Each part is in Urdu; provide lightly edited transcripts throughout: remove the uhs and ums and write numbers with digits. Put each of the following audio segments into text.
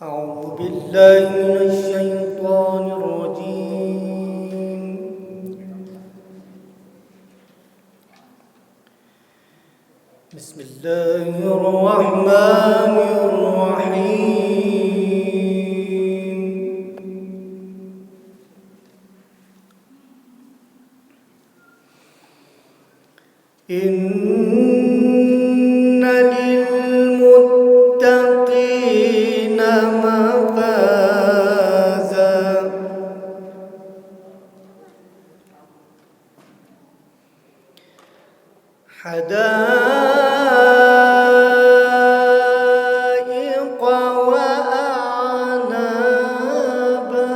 أعوذ بالله من الشيطان الرجيم. بسم الله الرحمن الرحيم. إن للمتقين مفازا حدائق وأعنابا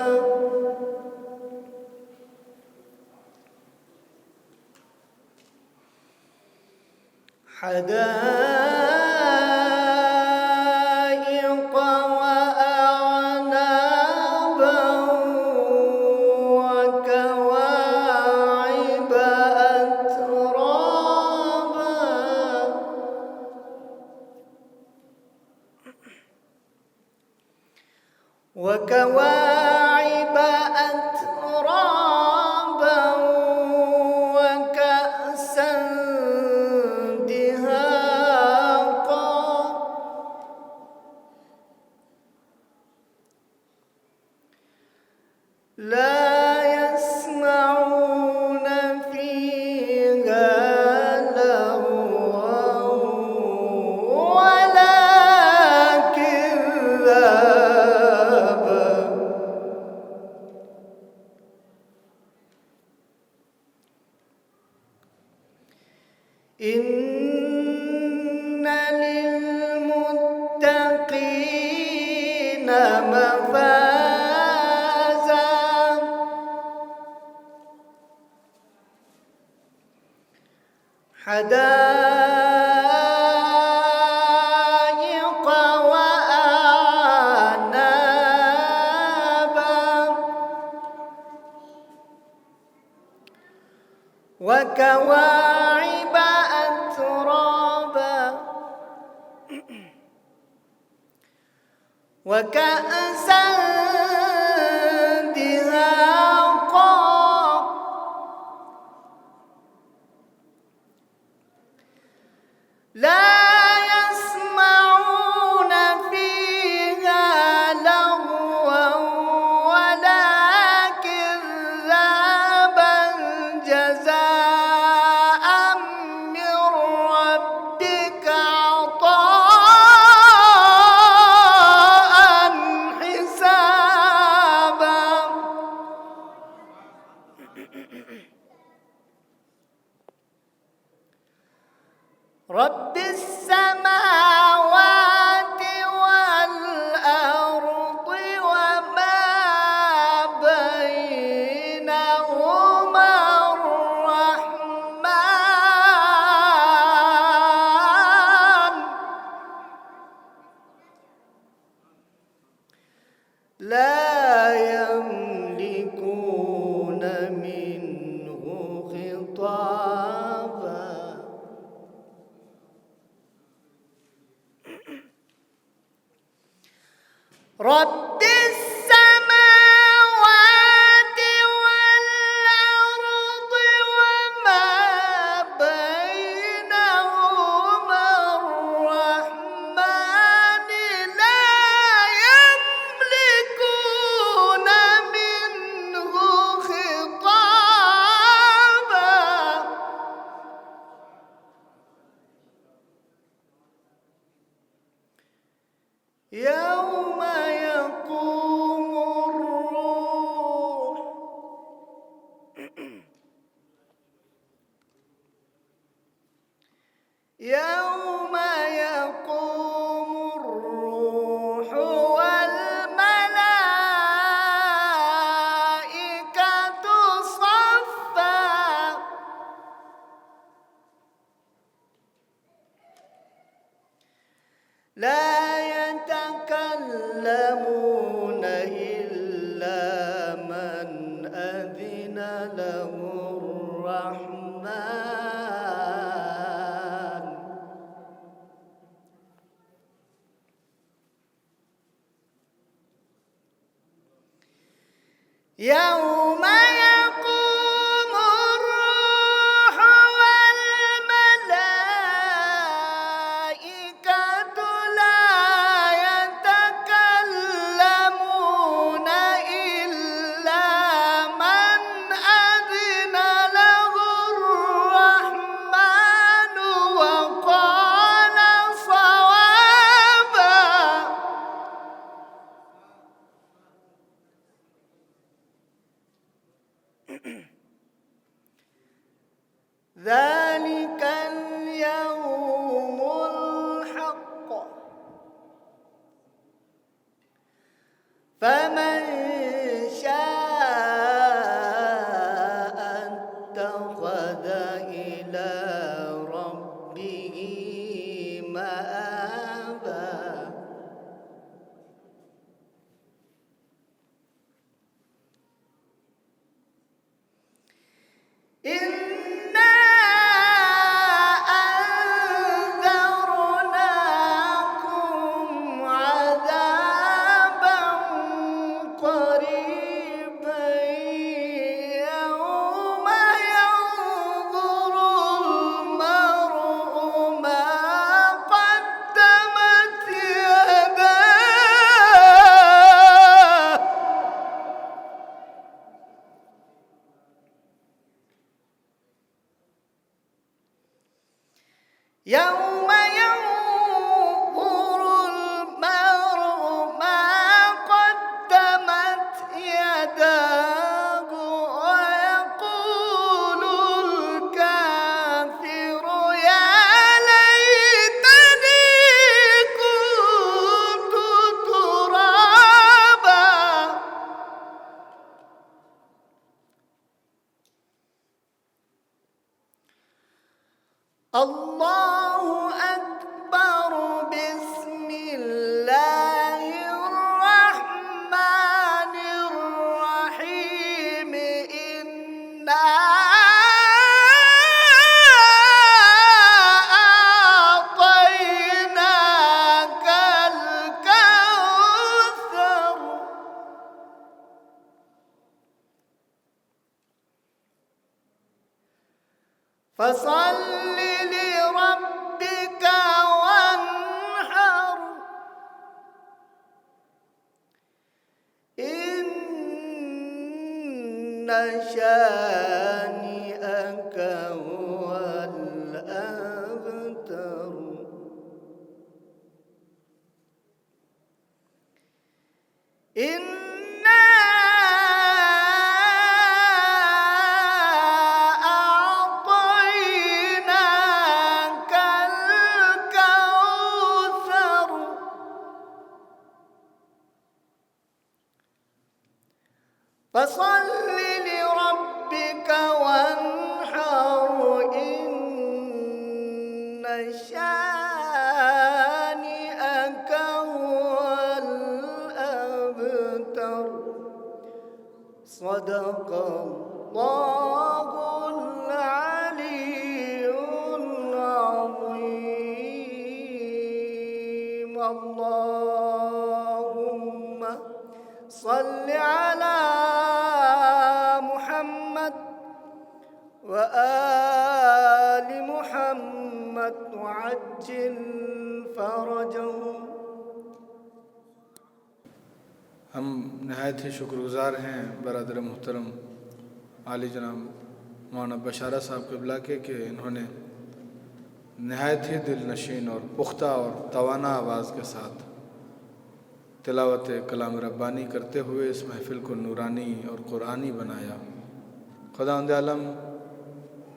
حدائق وأعنابا وكواعب أترابا وكواعب أترابا وكأسا دهاقا لا يسمعون فيها لغوا ولا كذابا إن للمتقين مفازا حدائق وأعنابا وكواعب أترابا وكأسا دهاقا لا يسمعون فيها لغوا ولا كذابا جزاء من ربك عطاء حسابا رب السماوات والأرض وما بينهما الرحمن لا يملكون منه خطابا رب السماوات والأرض وما بينهما الرحمن لا يملكون منه خطابا يوم يقوم الروح يوم يقوم الروح والملائكة صفا لا يتكلمون إلا من أذن له الرحمن يوم يقوم الروح والملائكة لا يتكلمون إلا من أذن له الرحمن وقال صوابا. ذلك اليوم الحق فمن شاء اتخذ إلى ربه مآبا. إنا أنذرناكم عذابا قريبا يوم ينظر المرء ما قدمت يداه. يوم ينظر المرء ما قدمت يداه ويقول الكافر يا ليتني كنت ترابا. الله أكبر. بسم الله الرحمن الرحيم. إنا أعطيناك الكوثر فصل لربك وانحر. إن شانئك هو الأبتر. إنا أعطيناك الكوثر فصل لربك وانحر. إن شانئك هو الأبتر. صدق الله العلي العظيم. اللهم صل على محمد وآل محمد وعجل فرجهم. ہم نہایت ہی شکر گزار ہیں برادر محترم عالی جناب مولانا بشارہ صاحب قبلہ کے کہ انہوں نے نہایت ہی دل نشین اور پختہ اور توانا آواز کے ساتھ تلاوت کلام ربانی کرتے ہوئے اس محفل کو نورانی اور قرآنی بنایا. خداوند عالم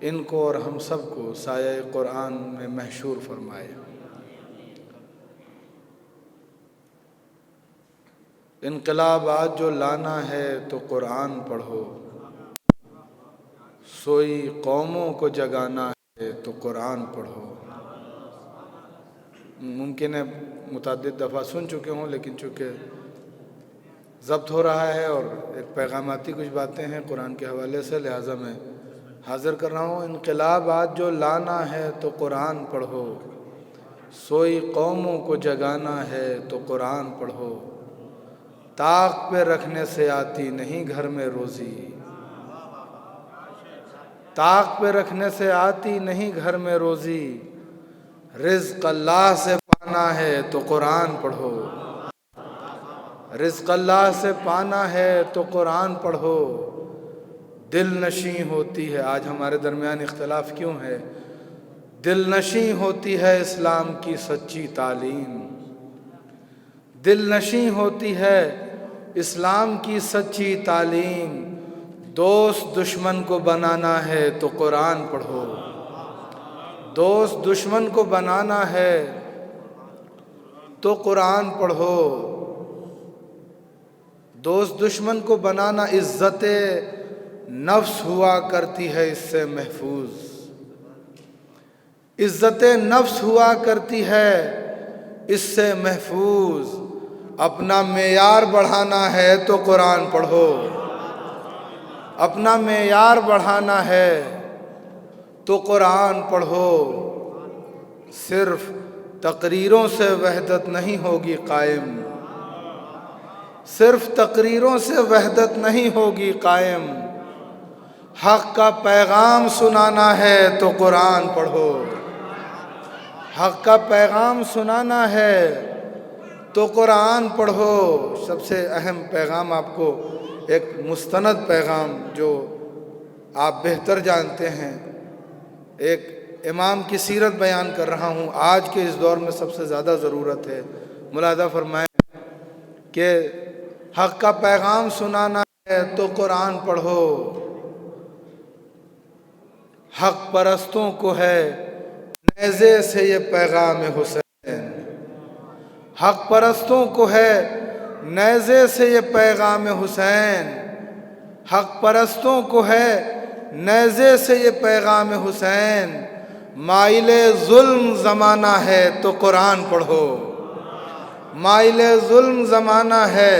ان کو اور ہم سب کو سایہ قرآن میں محشور فرمائے. انقلاب آج جو لانا ہے تو قرآن پڑھو، سوئی قوموں کو جگانا ہے تو قرآن پڑھو. ممکن ہے متعدد دفعہ سن چکے ہوں، لیکن چونکہ ضبط ہو رہا ہے اور ایک پیغاماتی کچھ باتیں ہیں قرآن کے حوالے سے، لہٰذا میں حاضر کر رہا ہوں. انقلاب آج جو لانا ہے تو قرآن پڑھو، سوئی قوموں کو جگانا ہے تو قرآن پڑھو. طاق پہ رکھنے سے آتی نہیں گھر میں روزی، طاق پہ رکھنے سے آتی نہیں گھر میں روزی، رزق اللہ سے پانا ہے تو قرآن پڑھو، رزق اللہ سے پانا ہے تو قرآن پڑھو، دل نشیں ہوتی ہے، آج ہمارے درمیان اختلاف کیوں ہے؟ دل نشیں ہوتی ہے اسلام کی سچی تعلیم، دل نشیں ہوتی ہے اسلام کی سچی تعلیم، دوست دشمن کو بنانا ہے تو قرآن پڑھو، دوست دشمن کو بنانا ہے تو قرآن پڑھو، دوست دشمن کو بنانا عزت نفس ہوا کرتی ہے اس سے محفوظ، عزت نفس ہوا کرتی ہے اس سے محفوظ، اپنا معیار بڑھانا ہے تو قرآن پڑھو، اپنا معیار بڑھانا ہے تو قرآن پڑھو، صرف تقریروں سے وحدت نہیں ہوگی قائم، صرف تقریروں سے وحدت نہیں ہوگی قائم، حق کا پیغام سنانا ہے تو قرآن پڑھو، حق کا پیغام سنانا ہے تو قرآن پڑھو۔ سب سے اہم پیغام آپ کو ایک مستند پیغام جو آپ بہتر جانتے ہیں، ایک امام کی سیرت بیان کر رہا ہوں، آج کے اس دور میں سب سے زیادہ ضرورت ہے۔ ملاحظہ فرمائیں کہ حق کا پیغام سنانا ہے تو قرآن پڑھو، حق پرستوں کو ہے نیزے سے یہ پیغام حسین، حق پرستوں کو ہے نیزے سے یہ پیغام حسین، حق پرستوں کو ہے نیزے سے یہ پیغام حسین، مائل ظلم زمانہ ہے تو قرآن پڑھو، مائل ظلم زمانہ ہے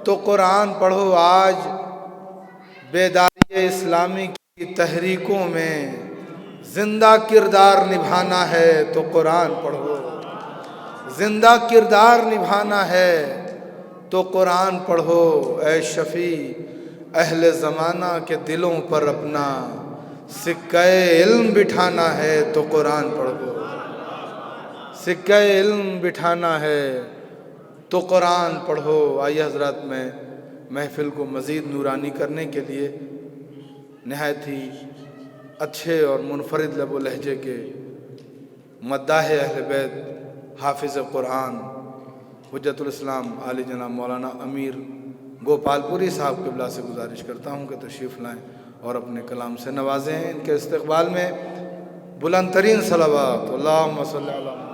تو قرآن پڑھو۔ آج بیداری اسلامی کی تحریکوں میں زندہ کردار نبھانا ہے تو قرآن پڑھو، زندہ کردار نبھانا ہے تو قرآن پڑھو۔ اے شفیع اہل زمانہ کے دلوں پر اپنا سکہ علم بٹھانا ہے تو قرآن پڑھو، سکہ علم بٹھانا ہے تو قرآن پڑھو۔ آئیے حضرات، میں محفل کو مزید نورانی کرنے کے لیے نہایت ہی اچھے اور منفرد لب و لہجے کے مداح اہل بیت حافظ قرآن حجت الاسلام عالی جناب مولانا امیر گوپال پوری صاحب قبلہ سے گزارش کرتا ہوں کہ تشریف لائیں اور اپنے کلام سے نوازیں۔ ان کے استقبال میں بلند ترین صلوات، اللہم صلی علی محمد۔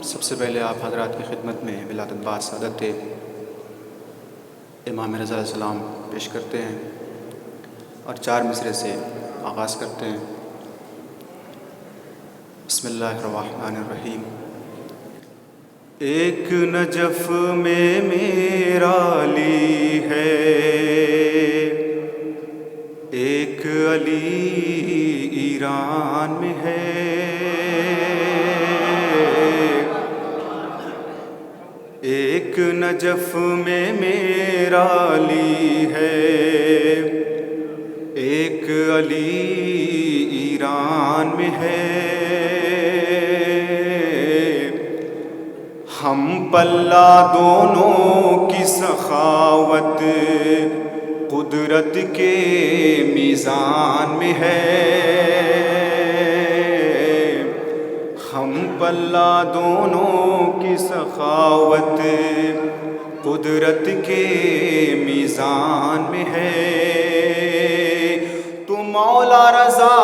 سب سے پہلے آپ حضرات کی خدمت میں ولادت بعد سعادت امام رضا علیہ السلام پیش کرتے ہیں اور 4 مصرے سے آغاز کرتے ہیں۔ بسم اللہ الرحمن الرحیم۔ ایک نجف میں میرا علی ہے، ایک علی ایران میں ہے، ایک نجف میں میرا علی ہے، ایک علی ایران میں ہے، ہم پلہ دونوں کی سخاوت قدرت کے میزان میں ہے، ہم پلہ دونوں کی سخاوت قدرت کے میزان میں ہے، تو مولا رضا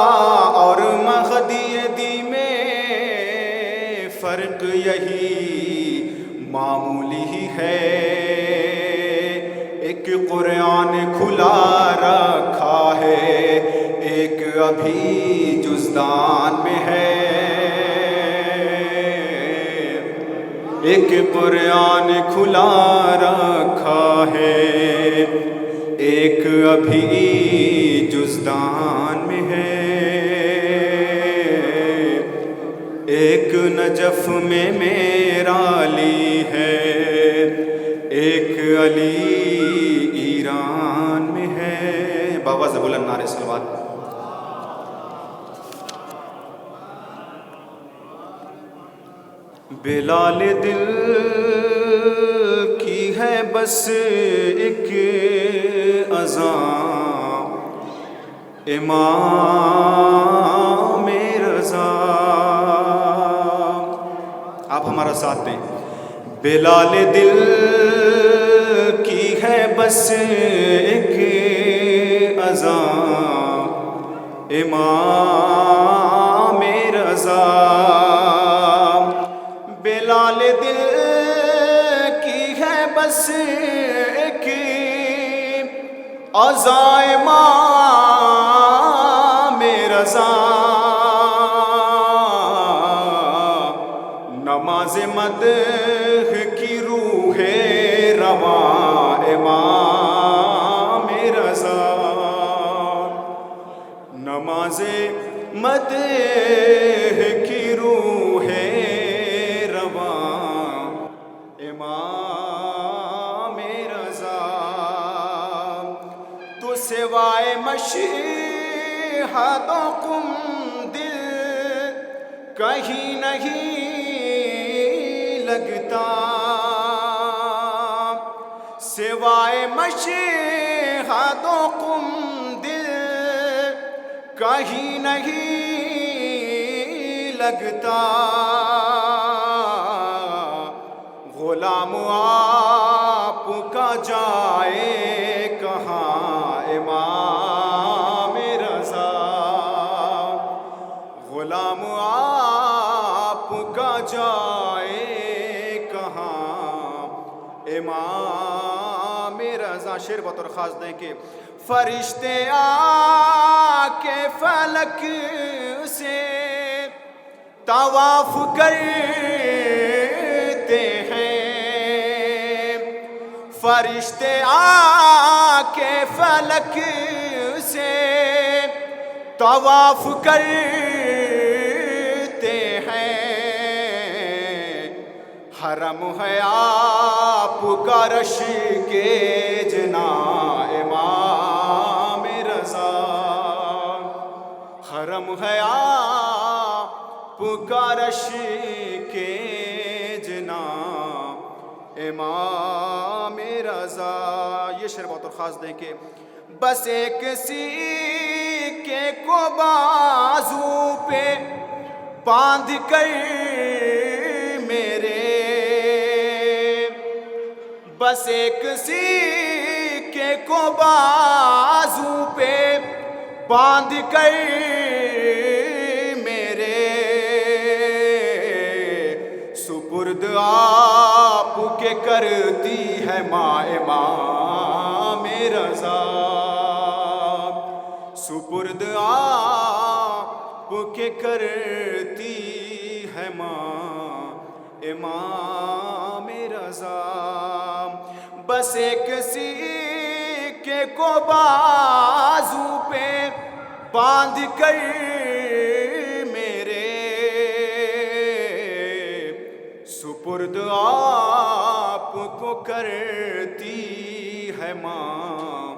اور مہدی دی میں فرق یہی معمولی ہی ہے، ایک قرآن کھلا رکھا ہے، ایک ابھی جزدان میں ہے، ایک قرآن کھلا رکھا ہے، ایک ابھی جزدان میں ہے، ایک نجف میں میرا علی ہے، ایک علی ایران میں ہے۔ بابا زبول النار صلوات۔ بلال دل کی ہے بس ایک اذان، امام رضا۔ آپ ہمارا ساتھ دیں۔ بلال دل کی ہے بس ایک اذان، امام رضا۔ بلال دل کی ہے بس ایک اذان، امام رضا۔ نماز مدح کی روح رواں، امام رضا۔ نماز مدح کی روح رواں، امام رضا۔ تو سوائے مشہد و قم دل کہیں نہیں لگتا، سوائے مشہد و قم دل کہیں نہیں لگتا۔ غلام آپ کا جائے کہاں، امام رضا۔ غلام آپ کا جائے کہاں، امام رضا۔ شعر بطور خاص دیں کہ فرشتے آ کے فلک سے طواف کرتے ہیں، فرشتے آ کے فلک سے طواف کرتے ہیں۔ حرم ہے آپ کا رش کے جنا، امام رضا۔ حرم ہے آپ کا رش کے جنا، امام رضا۔ یہ شعر بہت اور خاص دیں کہ بس ایک سکے کو بازو پہ باندھ کر میرے، بس ایک سکے کو بازو پہ باندھ کر میرے، سپرد آپ کے کرتی ہے ماں، امام رضا۔ سپرد آپ کے کرتی ہے ماں، امام رضا۔ بس ایک سکے کو بازو پہ باندھ کر میرے، سپرد آپ کو کرتی ہے ماں،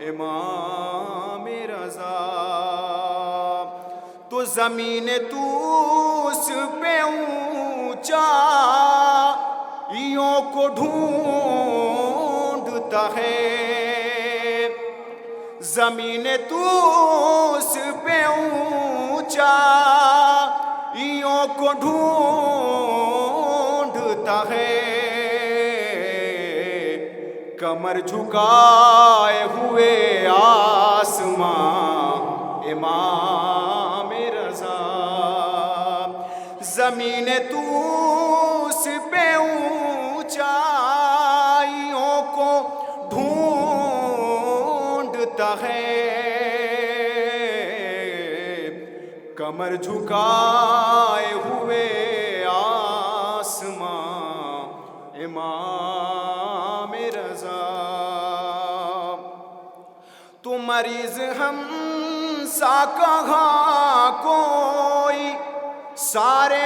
امام رضا۔ تو زمین توس پہ اونچا یوں کو ڈھونڈتا ہے، زمین توس پہ اونچا یوں کو ڈھونڈتا ہے، کمر جھکائے ہوئے آسمان، امام رضا۔ زمین توس پہ اونچائیوں کو ڈھونڈتا ہے، کمر جھکائے ہوئے آسمان، امام رضا۔ تو مریض ہم سا کہاں کوئی سارے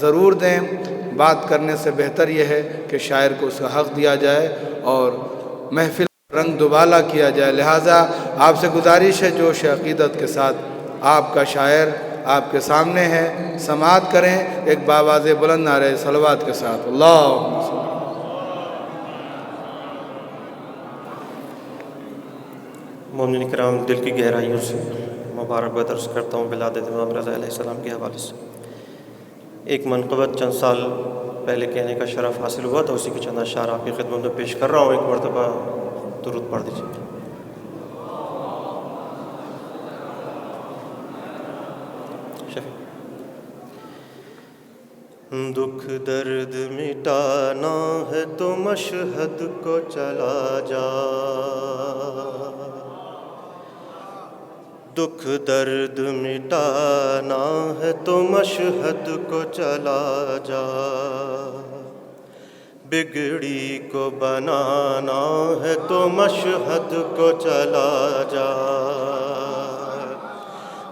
ضرور دیں. بات کرنے سے بہتر یہ ہے کہ شاعر کو اس کا حق دیا جائے اور محفل رنگ دوبالا کیا جائے. لہٰذا آپ سے گزارش ہے جوش عقیدت کے ساتھ آپ کا شاعر آپ کے سامنے ہے، سماعت کریں ایک باواز بلند نعرہ صلوات کے ساتھ. اللہم صل. مومنین کرام، دل کی گہرائیوں سے مبارکباد درس کرتا ہوں ولادت امام رضا علیہ السلام کے حوالے سے. ایک منقبت چند سال پہلے کہنے کا شرف حاصل ہوا تھا، اسی کے چند اشعار آپ کی خدمت میں پیش کر رہا ہوں. ایک مرتبہ درود پڑھ دیجیے. دکھ درد مٹانا ہے تو مشہد کو چلا جا، دکھ درد مٹانا ہے تو مشہد کو چلا جا، بگڑی کو بنانا ہے تو مشہد کو چلا جا،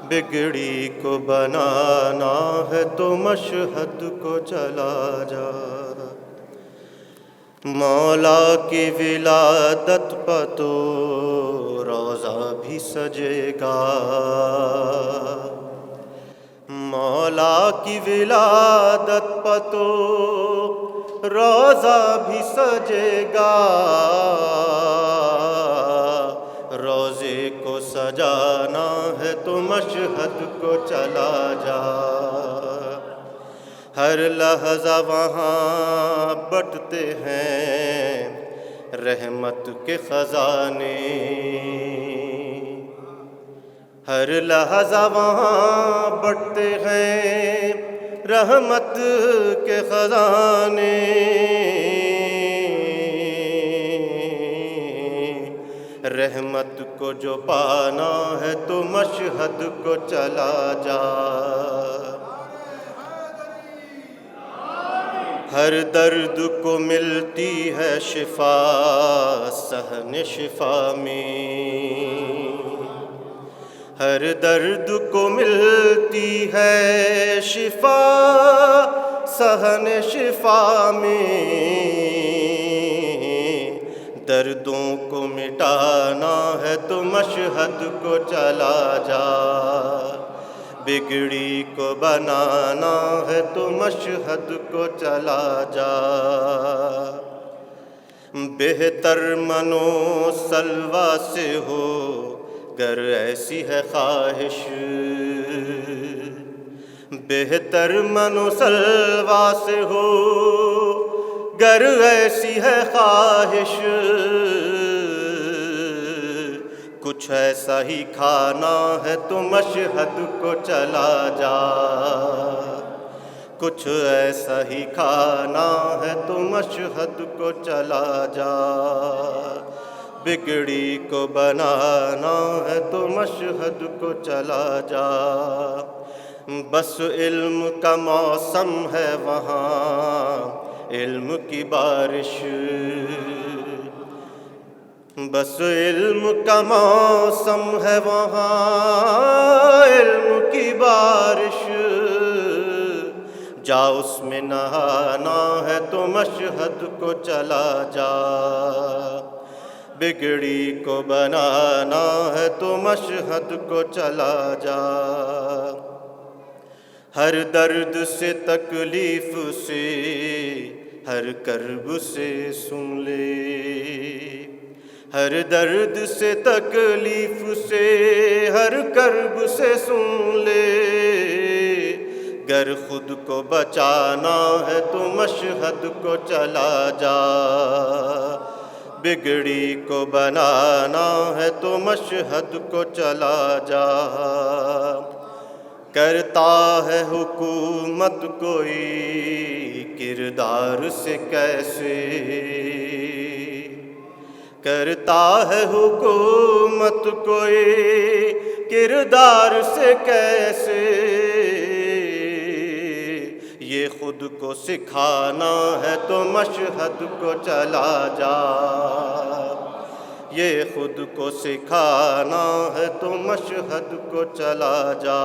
بگڑی کو بنانا ہے تو مشہد کو چلا جا. مولا کی ولادت پہ تو روضہ بھی سجے گا، مولا کی ولادت پہ تو روضہ بھی سجے گا، روضے کو سجانا ہے تو مشہد کو چلا جا، ہر لحظہ وہاں بٹتے ہیں رحمت کے خزانے، ہر لحظہ وہاں بٹتے ہیں رحمت کے خزانے، رحمت کو جو پانا ہے تو مشہد کو چلا جا، ہر درد کو ملتی ہے شفا صحن شفا میں، ہر درد کو ملتی ہے شفا صحن شفا میں، دردوں کو مٹانا ہے تو مشہد کو چلا جا، بگڑی کو بنانا ہے تو مشہد کو چلا جا، بہتر منو سلوا سے ہو گر ایسی ہے خواہش، بہتر منو سلوا سے ہو گر ایسی ہے خواہش، کچھ ایسا ہی کھانا ہے تو مشہد کو چلا جا، کچھ ایسا ہی کھانا ہے تو مشہد کو چلا جا، بگڑی کو بنانا ہے تو مشہد کو چلا جا، بس علم کا موسم ہے وہاں علم کی بارش، بس علم کا موسم ہے وہاں علم کی بارش، جا اس میں نہانا ہے تو مشہد کو چلا جا، بگڑی کو بنانا ہے تو مشہد کو چلا جا، ہر درد سے تکلیف سے ہر کرب سے سن لے، ہر درد سے تکلیف سے ہر کرب سے سن لے، گر خود کو بچانا ہے تو مشہد کو چلا جا، بگڑی کو بنانا ہے تو مشہد کو چلا جا، کرتا ہے حکومت کوئی کردار سے کیسے، کرتا ہے حکومت کوئی کردار سے کیسے، یہ خود کو سکھانا ہے تو مشہد کو چلا جا، یہ خود کو سکھانا ہے تو مشہد کو چلا جا،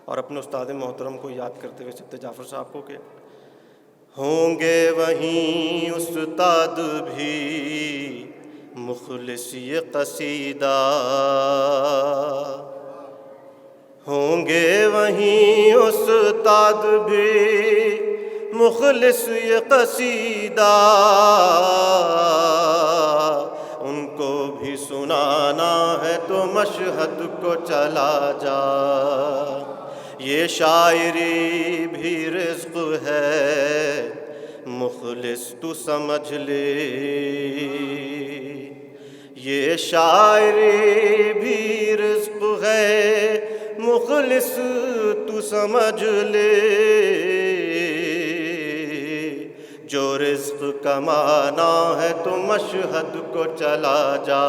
اور اپنے استاد محترم کو یاد کرتے ہوئے سبت جعفر صاحب کو کہ ہوں گے وہیں استاد بھی مخلص یہ قصیدہ، ہوں گے وہیں استاد بھی مخلص یہ قصیدہ، ان کو بھی سنانا ہے تو مشہد کو چلا جا، یہ شاعری بھی رزق ہے مخلص تو سمجھ لے، یہ شاعری بھی رزق ہے مخلص تو سمجھ لے، جو رزق کمانا ہے تو مشہد کو چلا جا،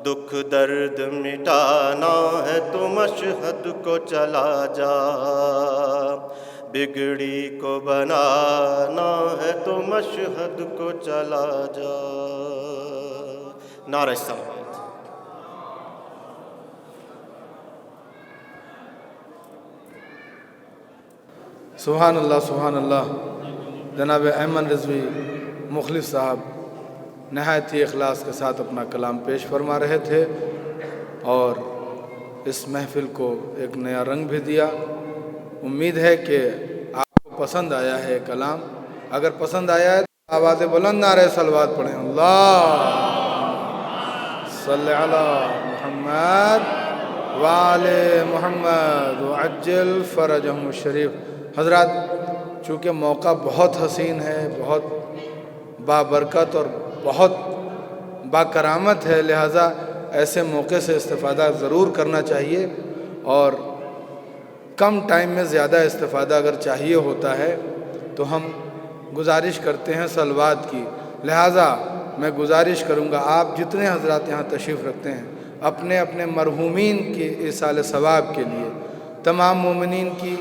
دکھ درد مٹانا ہے تو مشہد کو چلا جا، بگڑی کو بنانا ہے تو مشہد کو چلا جا۔ نعرہ صلوات۔ سبحان اللہ سبحان اللہ۔ جناب ایمن رضوی مخلص صاحب نہایت ہی اخلاص کے ساتھ اپنا کلام پیش فرما رہے تھے اور اس محفل کو ایک نیا رنگ بھی دیا۔ امید ہے کہ آپ کو پسند آیا ہے کلام، اگر پسند آیا ہے تو آواز بلند نعرہ صلوات پڑھیں، اللہ صلی علی محمد وآل محمد وعجل فرجہم الشریف۔ حضرات، چونکہ موقع بہت حسین ہے، بہت بابرکت اور بہت باکرامت ہے، لہٰذا ایسے موقع سے استفادہ ضرور کرنا چاہیے، اور کم ٹائم میں زیادہ استفادہ اگر چاہیے ہوتا ہے تو ہم گزارش کرتے ہیں صلوات کی، لہٰذا میں گزارش کروں گا آپ جتنے حضرات یہاں تشریف رکھتے ہیں اپنے اپنے مرحومین کی ایصال ثواب کے لیے، تمام مومنین کی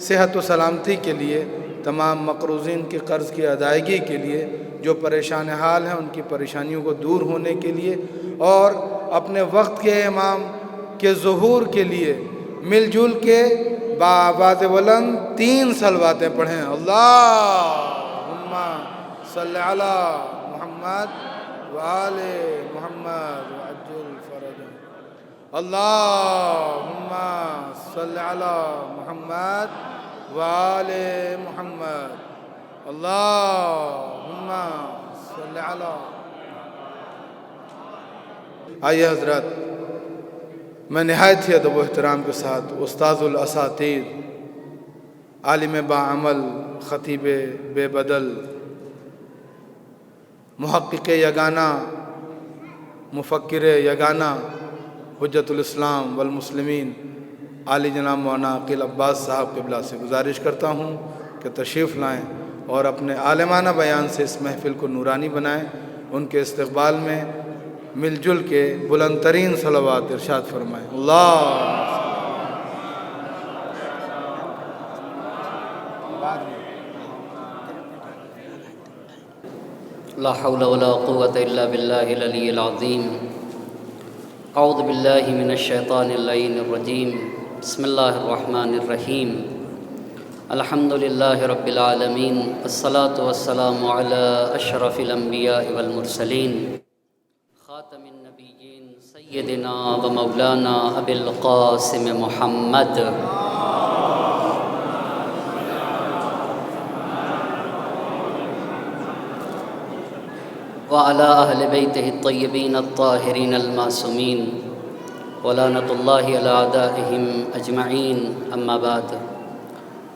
صحت و سلامتی کے لیے، تمام مقروضین کی قرض کی ادائیگی کے لیے، جو پریشان حال ہیں ان کی پریشانیوں کو دور ہونے کے لیے، اور اپنے وقت کے امام کے ظہور کے لیے مل جل کے بآواز بلند 3 صلواتیں پڑھیں، اللہم صلی علی محمد وآل محمد وعجل فرجہم، اللہم صلی علی محمد وآل محمد، اللہم صلی علی۔ آئیے حضرات، میں نہایت ہی ادب و احترام کے ساتھ استاذ الاساتید، عالم باعمل، خطیب بے بدل، محقق یگانہ، مفکر یگانہ، حجت الاسلام والمسلمین، عالی جناب مولانا عقیل عباس صاحب قبلہ سے گزارش کرتا ہوں کہ تشریف لائیں اور اپنے عالمانہ بیان سے اس محفل کو نورانی بنائیں۔ ان کے استقبال میں مل جل کے بلند ترین صلوات ارشاد فرمائیں، اللہ۔ لا حول ولا قوة إلا بالله العلي العظيم۔ اعوذ باللہ من الشیطان اللعین الرجیم، بسم اللہ الرحمن الرحیم، الحمد للہ رب العالمین، الصلاة والسلام علی اشرف الانبیاء والمرسلین، خاتم النبیین سیدنا و مولانا ابی القاسم محمد، وعلى أهل بيته الطيبين الطاهرين المعصومين، ولعنة الله على أعدائهم أجمعين، أما بعد،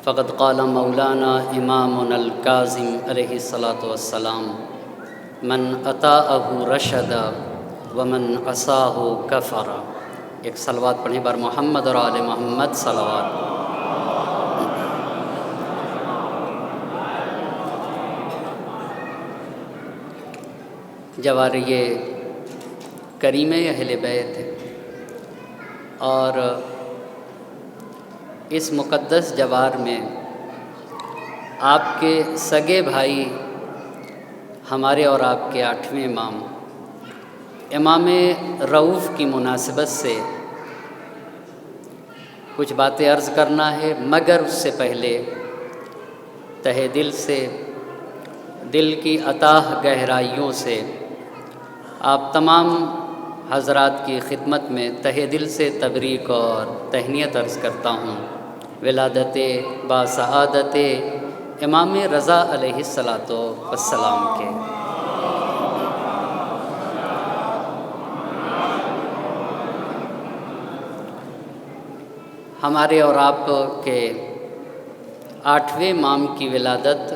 فقد قال مولانا إمامنا الكاظم عليه الصلاة والسلام، من أطاعه رشد ومن عصاه كفر۔ ایک صلوات پڑھیں بر محمد اور آل محمد صلوات۔ جواریہ کریمہ اہل بیت ہے، اور اس مقدس جوار میں آپ کے سگے بھائی ہمارے اور آپ کے 8ویں امام، امام رؤوف کی مناسبت سے کچھ باتیں عرض کرنا ہے، مگر اس سے پہلے تہہ دل سے، دل کی اتاہ گہرائیوں سے آپ تمام حضرات کی خدمت میں تہہ دل سے تبریک اور تہنیت عرض کرتا ہوں ولادت باسعادت امام رضا علیہ الصلاۃ والسلام کے۔ ہمارے اور آپ کے 8ویں امام کی ولادت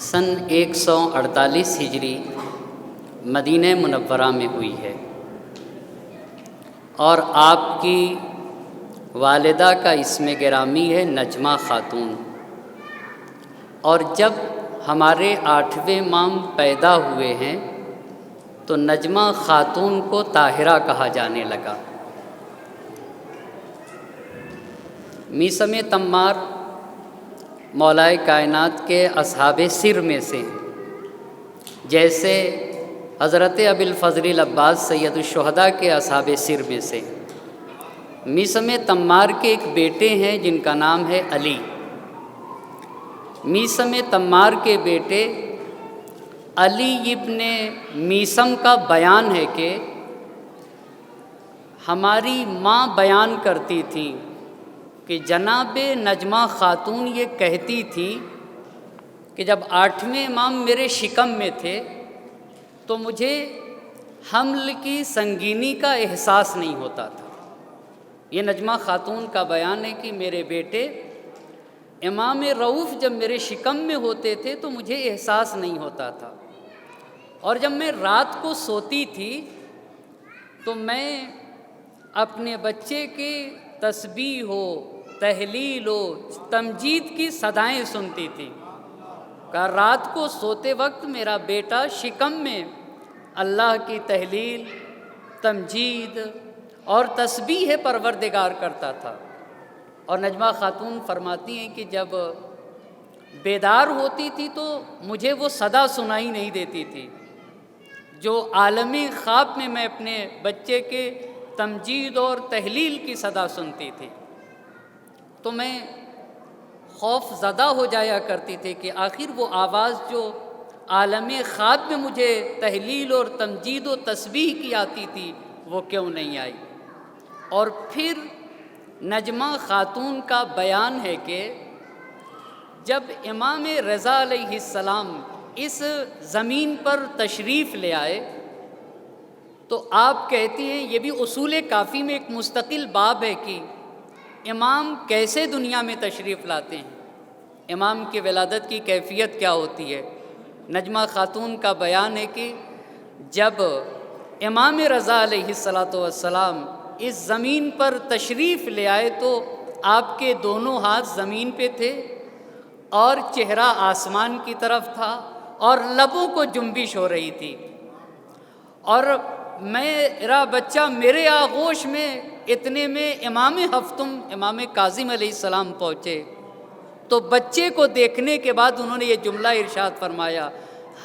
سن 148 ہجری مدینہ منورہ میں ہوئی ہے، اور آپ کی والدہ کا اسم گرامی ہے نجمہ خاتون، اور جب ہمارے 8ویں امام پیدا ہوئے ہیں تو نجمہ خاتون کو طاہرہ کہا جانے لگا۔ میثم تمار مولائے کائنات کے اصحاب سر میں سے، جیسے حضرت ابی الفضل العباس سید الشہداء کے اصحاب سر میں سے۔ میثم تمار کے ایک بیٹے ہیں جن کا نام ہے علی۔ میثم تمار کے بیٹے علی ابن میثم کا بیان ہے کہ ہماری ماں بیان کرتی تھی کہ جناب نجمہ خاتون یہ کہتی تھی کہ جب 8ویں امام میرے شکم میں تھے تو مجھے حمل کی سنگینی کا احساس نہیں ہوتا تھا۔ یہ نجمہ خاتون کا بیان ہے کہ میرے بیٹے امام رؤوف جب میرے شکم میں ہوتے تھے تو مجھے احساس نہیں ہوتا تھا، اور جب میں رات کو سوتی تھی تو میں اپنے بچے کے تسبیح ہو، تہلیل ہو، تمجید کی صدائیں سنتی تھی کہ رات کو سوتے وقت میرا بیٹا شکم میں اللہ کی تہلیل، تمجید اور تسبیح پروردگار کرتا تھا۔ اور نجمہ خاتون فرماتی ہیں کہ جب بیدار ہوتی تھی تو مجھے وہ صدا سنائی نہیں دیتی تھی جو عالمی خواب میں اپنے بچے کے تمجید اور تہلیل کی صدا سنتی تھی، تو میں خوف زدہ ہو جایا کرتی تھی کہ آخر وہ آواز جو عالم خواب میں مجھے تہلیل اور تمجید و تسبیح کی آتی تھی وہ کیوں نہیں آئی۔ اور پھر نجمہ خاتون کا بیان ہے کہ جب امام رضا علیہ السلام اس زمین پر تشریف لے آئے تو آپ کہتی ہیں، یہ بھی اصول کافی میں ایک مستقل باب ہے کہ امام کیسے دنیا میں تشریف لاتے ہیں، امام کی ولادت کی کیفیت کیا ہوتی ہے۔ نجمہ خاتون کا بیان ہے کہ جب امام رضا علیہ السلام اس زمین پر تشریف لے آئے تو آپ کے دونوں ہاتھ زمین پہ تھے اور چہرہ آسمان کی طرف تھا اور لبوں کو جنبش ہو رہی تھی، اور میرا بچہ میرے آغوش میں، اتنے میں امام ہفتم امام کاظم علیہ السلام پہنچے تو بچے کو دیکھنے کے بعد انہوں نے یہ جملہ ارشاد فرمایا،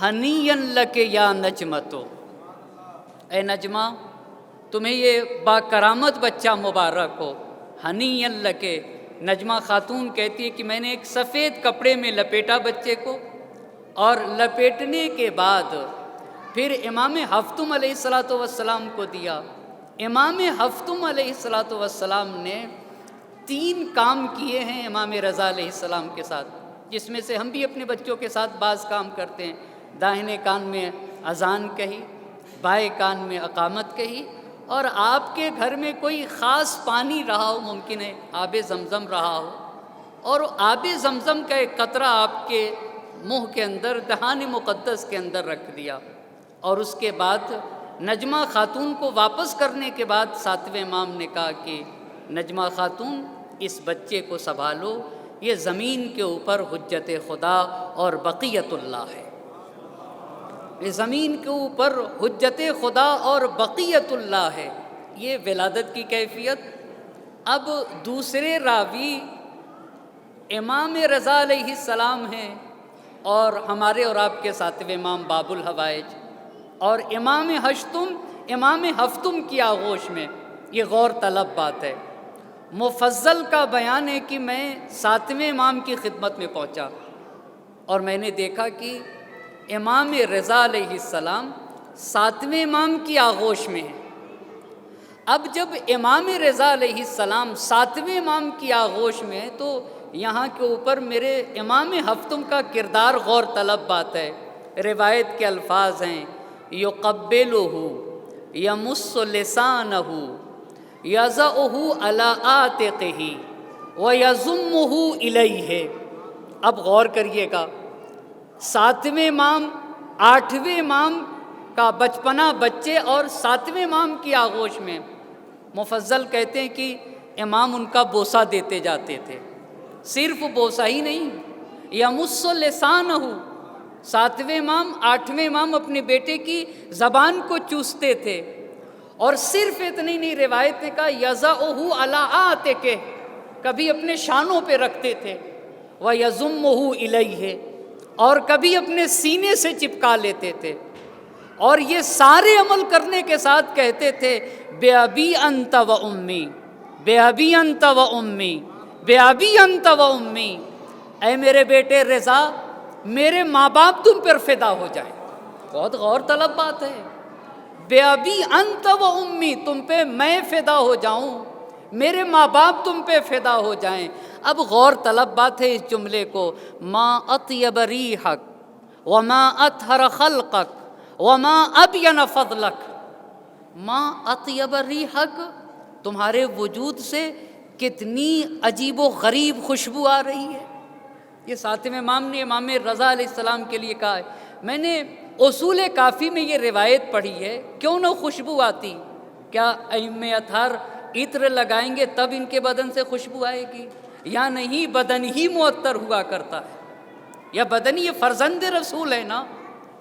ہنیئن لک یا نجمتو، اے نجمہ تمہیں یہ با کرامت بچہ مبارک ہو، ہنیئن لک۔ نجمہ خاتون کہتی ہے کہ میں نے ایک سفید کپڑے میں لپیٹا بچے کو، اور لپیٹنے کے بعد پھر امام ہفتم علیہ السلام کو دیا۔ امام ہفتم علیہ السلام نے 3 کام کیے ہیں امام رضا علیہ السلام کے ساتھ، جس میں سے ہم بھی اپنے بچوں کے ساتھ بعض کام کرتے ہیں۔ داہنے کان میں اذان کہی، بائیں کان میں اقامت کہی، اور آپ کے گھر میں کوئی خاص پانی رہا ہو، ممکن ہے آب زمزم رہا ہو، اور آب زمزم کا ایک قطرہ آپ کے منہ کے اندر، دہان مقدس کے اندر رکھ دیا، اور اس کے بعد نجمہ خاتون کو واپس کرنے کے بعد 7ویں امام نے کہا کہ نجمہ خاتون اس بچے کو سنبھالو، یہ زمین کے اوپر حجت خدا اور بقیت اللہ ہے، یہ زمین کے اوپر حجت خدا اور بقیت اللہ ہے۔ یہ ولادت کی کیفیت۔ اب دوسرے راوی امام رضا علیہ السلام ہیں، اور ہمارے اور آپ کے 7ویں امام باب الحوائج، اور امام ہفتم کی آغوش میں، یہ غور طلب بات ہے۔ مفضل کا بیان ہے کہ میں 7ویں امام کی خدمت میں پہنچا اور میں نے دیکھا کہ امام رضا علیہ السلام 7ویں امام کی آغوش میں ہیں۔ اب جب امام رضا علیہ السلام 7ویں امام کی آغوش میں ہے تو یہاں کے اوپر میرے امام ہفتم کا کردار غور طلب بات ہے۔ روایت کے الفاظ ہیں یقبلہ یمس لسانہ یضعہ علی عاتقہ ویضمہ الیہ۔ اب غور کریے گا، 7ویں امام 8ویں امام کا بچپنا بچے اور 7ویں امام کی آغوش میں، مفضل کہتے ہیں کہ امام ان کا بوسہ دیتے جاتے تھے۔ صرف بوسہ ہی نہیں، یمس لسانہ، 7ویں امام 8ویں امام اپنے بیٹے کی زبان کو چوستے تھے، اور صرف اتنی نہیں، روایت نے کہا یضعہ علی عاتقہ، کبھی اپنے شانوں پہ رکھتے تھے، ویضمہ الیہ، اور کبھی اپنے سینے سے چپکا لیتے تھے، اور یہ سارے عمل کرنے کے ساتھ کہتے تھے بے ابی انت و امی، بے ابی انت و امی، بے ابی انت و امی، اے میرے بیٹے رضا، میرے ماں باپ تم پر فدا ہو جائیں۔ بہت غور طلب بات ہے، بے ابی انت و امی، تم پہ میں فدا ہو جاؤں، میرے ماں باپ تم پہ فدا ہو جائیں۔ اب غور طلب بات ہے اس جملے کو، ما اطیب ریحک وما اطہر خلقک وما ابین فضلک، ما اطیب ریحک، تمہارے وجود سے کتنی عجیب و غریب خوشبو آ رہی ہے۔ یہ 7ویں امام نے امام رضا علیہ السلام کے لیے کہا ہے۔ میں نے اصول کافی میں یہ روایت پڑھی ہے، کیوں نہ خوشبو آتی؟ کیا ائمہ اطہار عطر لگائیں گے تب ان کے بدن سے خوشبو آئے گی؟ یا نہیں، بدن ہی معطر ہوا کرتا ہے، یا بدن یہ فرزند رسول ہے نا،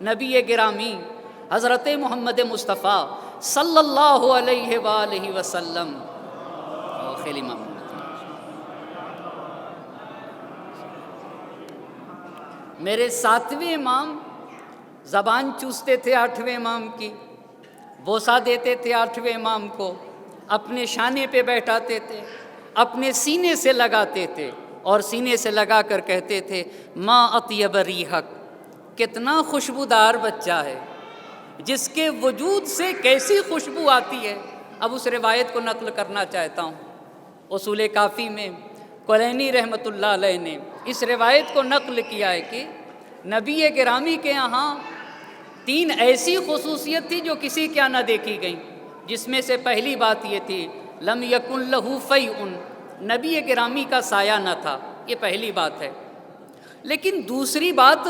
نبی گرامی حضرت محمد مصطفیٰ صلی اللہ علیہ وآلہ وسلم۔ خیلی ممنون۔ میرے 7ویں امام زبان چوستے تھے 8ویں امام کی، بوسہ دیتے تھے 8ویں امام کو، اپنے شانے پہ بیٹھاتے تھے، اپنے سینے سے لگاتے تھے، اور سینے سے لگا کر کہتے تھے ما اطیب ریحک، کتنا خوشبودار بچہ ہے، جس کے وجود سے کیسی خوشبو آتی ہے۔ اب اس روایت کو نقل کرنا چاہتا ہوں۔ اصول کافی میں کلینی رحمۃ اللہ علیہ نے اس روایت کو نقل کیا ہے کہ نبی گرامی کے یہاں 3 ایسی خصوصیت تھی جو کسی کے یہاں نہ دیکھی گئیں، جس میں سے پہلی بات یہ تھی لم یکن لہ فیء، نبی گرامی کا سایہ نہ تھا، یہ پہلی بات ہے۔ لیکن دوسری بات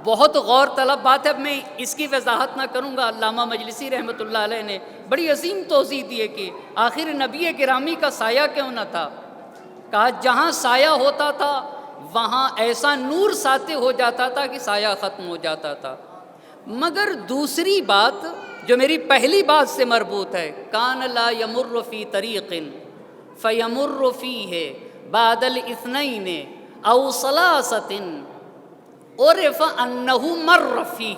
بہت غور طلب بات ہے، اب میں اس کی وضاحت نہ کروں گا، علامہ مجلسی رحمۃ اللہ علیہ نے بڑی عظیم توضیح دی ہے کہ آخر نبی گرامی کا سایہ کیوں نہ تھا؟ کہا جہاں سایہ ہوتا تھا وہاں ایسا نور ساطع ہو جاتا تھا کہ سایہ ختم ہو جاتا تھا۔ مگر دوسری بات جو میری پہلی بات سے مربوط ہے، کان لا یمر فی طریق فیمر فیہ بعد الاثنین او ثلاثۃ عرف انہ مر فیہ،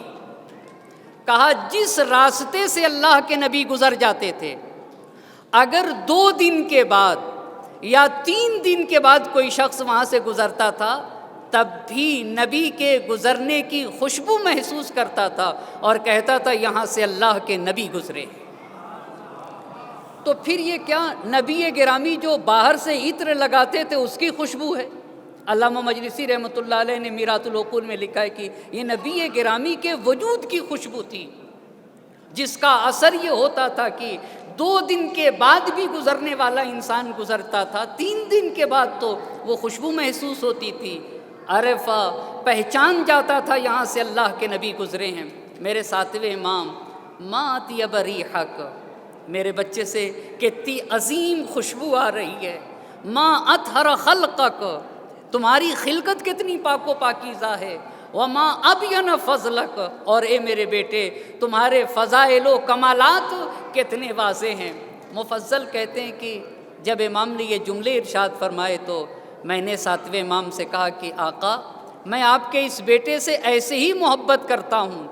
کہا جس راستے سے اللہ کے نبی گزر جاتے تھے، اگر 2 دن کے بعد یا 3 دن کے بعد کوئی شخص وہاں سے گزرتا تھا تب بھی نبی کے گزرنے کی خوشبو محسوس کرتا تھا اور کہتا تھا یہاں سے اللہ کے نبی گزرے۔ تو پھر یہ کیا نبی گرامی جو باہر سے عطر لگاتے تھے اس کی خوشبو ہے؟ علامہ مجلسی رحمۃ اللہ علیہ نے میرات العقول میں لکھا ہے کہ یہ نبی گرامی کے وجود کی خوشبو تھی، جس کا اثر یہ ہوتا تھا کہ 2 دن کے بعد بھی گزرنے والا انسان گزرتا تھا، 3 دن کے بعد تو وہ خوشبو محسوس ہوتی تھی، عرفہ پہچان جاتا تھا یہاں سے اللہ کے نبی گزرے ہیں۔ میرے 7ویں امام ما اطیب ریحک، میرے بچے سے کتنی عظیم خوشبو آ رہی ہے، ما اطہر خلقک، تمہاری خلقت کتنی پاک و پاکیزہ ہے، وما ابین فضلک، اور اے میرے بیٹے تمہارے فضائل و کمالات کتنے واضح ہیں۔ مفضل کہتے ہیں کہ جب امام نے یہ جملے ارشاد فرمائے تو میں نے 7ویں امام سے کہا کہ آقا میں آپ کے اس بیٹے سے ایسے ہی محبت کرتا ہوں،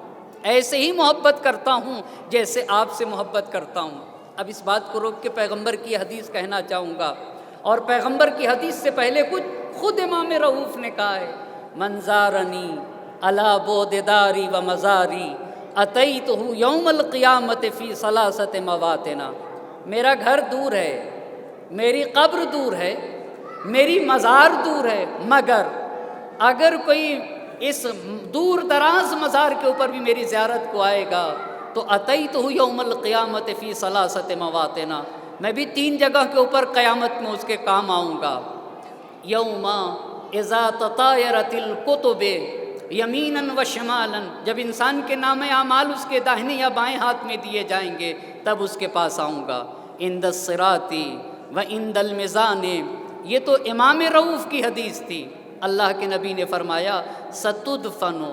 ایسے ہی محبت کرتا ہوں جیسے آپ سے محبت کرتا ہوں۔ اب اس بات کو روک کے پیغمبر کی حدیث کہنا چاہوں گا، اور پیغمبر کی حدیث سے پہلے کچھ خود امام رؤوف نے کہا ہے، منظارنی علی بودداری و مزاری اتیتہ یوم القیامت فی ثلاثۃ مواطن، میرا گھر دور ہے، میری قبر دور ہے، میری مزار دور ہے، مگر اگر کوئی اس دور دراز مزار کے اوپر بھی میری زیارت کو آئے گا تو اتیتہ یوم القیامت فی ثلاثۃ مواطن، میں بھی 3 جگہ کے اوپر قیامت میں اس کے کام آؤں گا۔ یوم اذا تطایرت الکتب یمینا و شمالا، جب انسان کے نام اعمال اس کے داہنے یا بائیں ہاتھ میں دیے جائیں گے تب اس کے پاس آؤں گا۔ عند الصراط و عند المیزان، یہ تو امام رؤوف کی حدیث تھی۔ اللہ کے نبی نے فرمایا ستدفن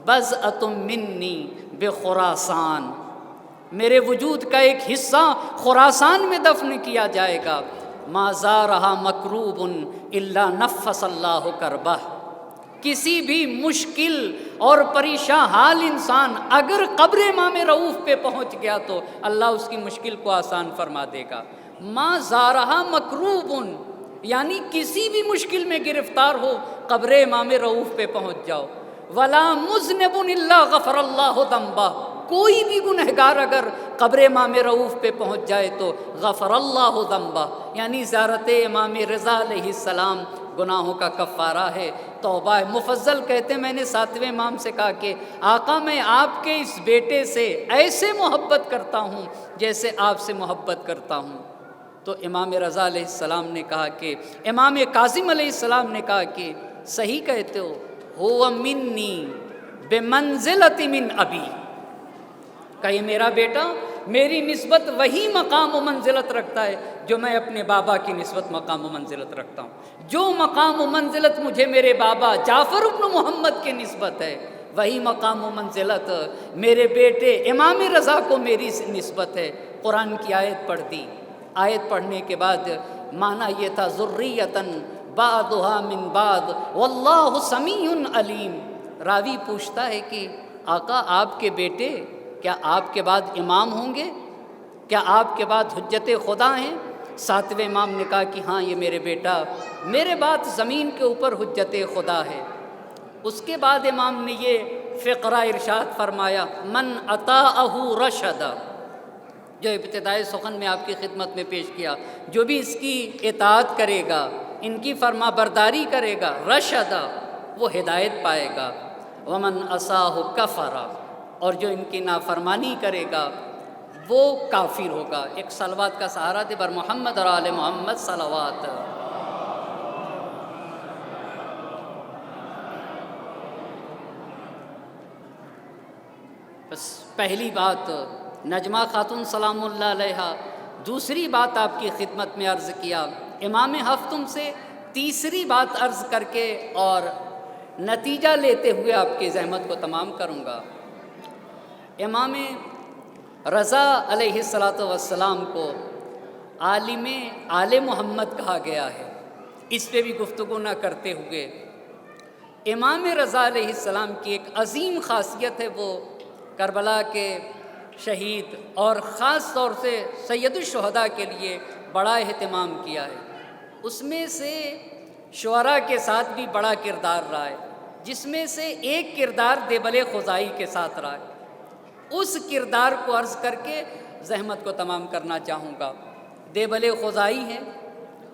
بضعۃ منی بخراسان، میرے وجود کا ایک حصہ خراسان میں دفن کیا جائے گا۔ ما زارہا مکروب الا نفس اللہ کربہ، کسی بھی مشکل اور پریشان حال انسان اگر قبر امام رؤوف پہ پہنچ گیا تو اللہ اس کی مشکل کو آسان فرما دے گا۔ ما زارہا مکروب، یعنی کسی بھی مشکل میں گرفتار ہو قبر امام رؤوف پہ پہنچ جاؤ۔ ولا مذنب الا غفر اللہ ذنبہ، کوئی بھی گنہگار اگر قبر امام رؤوف پہ پہنچ جائے تو غفر اللہ ذنبہ، یعنی زیارت امام رضا علیہ السلام گناہوں کا کفارہ ہے، توبہ ہے۔ مفضل کہتے ہیں میں نے 7ویں امام سے کہا کہ آقا میں آپ کے اس بیٹے سے ایسے محبت کرتا ہوں جیسے آپ سے محبت کرتا ہوں۔ تو امام رضا علیہ السلام نے کہا کہ امام کاظم علیہ السلام نے کہا کہ صحیح کہتے ہو، ہو منی بمنزلت من ابی، کہ یہ میرا بیٹا میری نسبت وہی مقام و منزلت رکھتا ہے جو میں اپنے بابا کی نسبت مقام و منزلت رکھتا ہوں۔ جو مقام و منزلت مجھے میرے بابا جعفر بن محمد کی نسبت ہے، وہی مقام و منزلت میرے بیٹے امام رضا کو میری نسبت ہے۔ قرآن کی آیت پڑھ دی، آیت پڑھنے کے بعد معنی یہ تھا ذریۃً بعضھا من بعض واللہ سمیع علیم۔ راوی پوچھتا ہے کہ آقا آپ کے بیٹے کیا آپ کے بعد امام ہوں گے؟ کیا آپ کے بعد حجت خدا ہیں؟ 7ویں امام نے کہا کہ ہاں یہ میرے بیٹا میرے بعد زمین کے اوپر حجت خدا ہے۔ اس کے بعد امام نے یہ فقرہ ارشاد فرمایا من اطاعہ رشد، جو ابتدائی سخن میں آپ کی خدمت میں پیش کیا، جو بھی اس کی اطاعت کرے گا، ان کی فرما برداری کرے گا، رشد، وہ ہدایت پائے گا۔ ومن عصاہ کفر، اور جو ان کی نافرمانی کرے گا وہ کافر ہوگا۔ ایک صلوات کا سہارا دے بر محمد اور آل محمد صلوات۔ بس پہلی بات نجمہ خاتون سلام اللہ علیہا، دوسری بات آپ کی خدمت میں عرض کیا امام ہفتم سے، تیسری بات عرض کر کے اور نتیجہ لیتے ہوئے آپ کی زحمت کو تمام کروں گا۔ امام رضا علیہ السلام کو عالم آل محمد کہا گیا ہے۔ اس پہ بھی گفتگو نہ کرتے ہوئے امام رضا علیہ السلام کی ایک عظیم خاصیت ہے، وہ کربلا کے شہید اور خاص طور سے سید الشہداء کے لیے بڑا اہتمام کیا ہے۔ اس میں سے شعراء کے ساتھ بھی بڑا کردار رہا ہے، جس میں سے ایک کردار دیبل خزائی کے ساتھ رہا ہے۔ اس کردار کو عرض کر کے زحمت کو تمام کرنا چاہوں گا۔ دیبل خزائی ہیں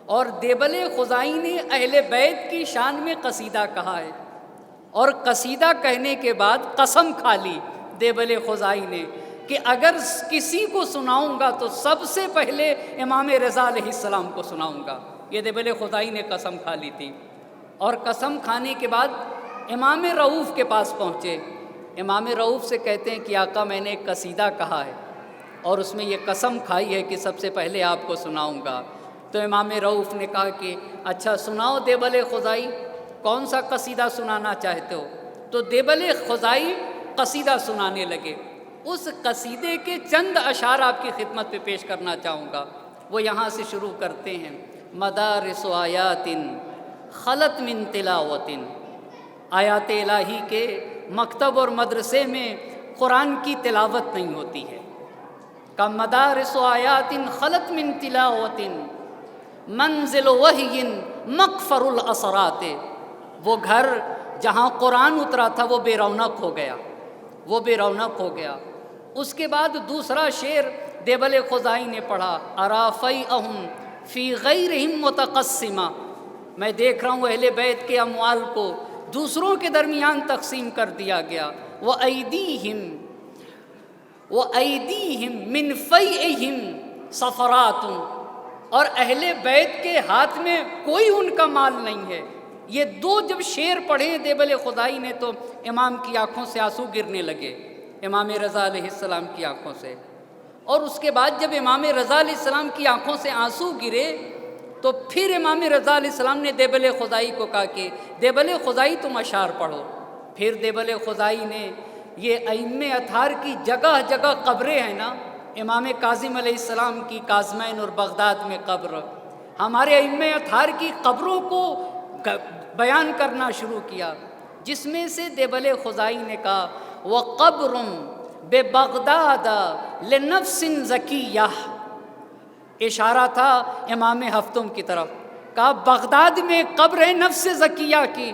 اور دیبل خزائی نے اہل بیت کی شان میں قصیدہ کہا ہے، اور قصیدہ کہنے کے بعد قسم کھا لی دیبل خزائی نے کہ اگر کسی کو سناؤں گا تو سب سے پہلے امام رضا علیہ السلام کو سناؤں گا۔ یہ دیبل خزائی نے قسم کھا لی تھی، اور قسم کھانے کے بعد امام رؤوف کے پاس پہنچے۔ امام رؤوف سے کہتے ہیں کہ آقا میں نے ایک قصیدہ کہا ہے اور اس میں یہ قسم کھائی ہے کہ سب سے پہلے آپ کو سناؤں گا۔ تو امام رؤوف نے کہا کہ اچھا سناؤ دیبل خزائی، کون سا قصیدہ سنانا چاہتے ہو؟ تو دیبل خزائی قصیدہ سنانے لگے۔ اس قصیدے کے چند اشعار آپ کی خدمت پہ پیش کرنا چاہوں گا۔ وہ یہاں سے شروع کرتے ہیں مدارس آیات خلط من تلاوت، آیات الہی کے مکتب اور مدرسے میں قرآن کی تلاوت نہیں ہوتی ہے۔ کا مدارس آیات خلط من تلاوت منزل وحی مغفر الاسرات، وہ گھر جہاں قرآن اترا تھا وہ بے رونق ہو گیا، وہ بے رونق ہو گیا۔ اس کے بعد دوسرا شعر دیبل خزائی نے پڑھا، ارافیہم فی غیرہم متقسمہ، میں دیکھ رہا ہوں اہل بیت کے اموال کو دوسروں کے درمیان تقسیم کر دیا گیا۔ وَأَيْدِيهِمْ مِنْ فَيْئِهِمْ صَفَرَاتٌ، اور اہل بیت کے ہاتھ میں کوئی ان کا مال نہیں ہے۔ یہ دو جب شعر پڑھے دیبل خدائی نے تو امام کی آنکھوں سے آنسو گرنے لگے، امام رضا علیہ السلام کی آنکھوں سے۔ اور اس کے بعد جب امام رضا علیہ السلام کی آنکھوں سے آنسو گرے تو پھر امام رضا علیہ السلام نے دیبل خدائی کو کہا کہ دیبل خدائی تم اشعار پڑھو۔ پھر دیبل خدائی نے یہ ائمہ اطہار کی جگہ جگہ قبریں ہیں نا، امام کاظم علیہ السلام کی کاظمین اور بغداد میں قبر، ہمارے ائمہ اطہار کی قبروں کو بیان کرنا شروع کیا، جس میں سے دیبل خدائی نے کہا وَقَبْرٌ بِبَغْدَادَ لِنَفْسٍ زَكِيَّةٍ، اشارہ تھا امام ہفتم کی طرف، کہا بغداد میں قبر ہے نفس زکیہ کی،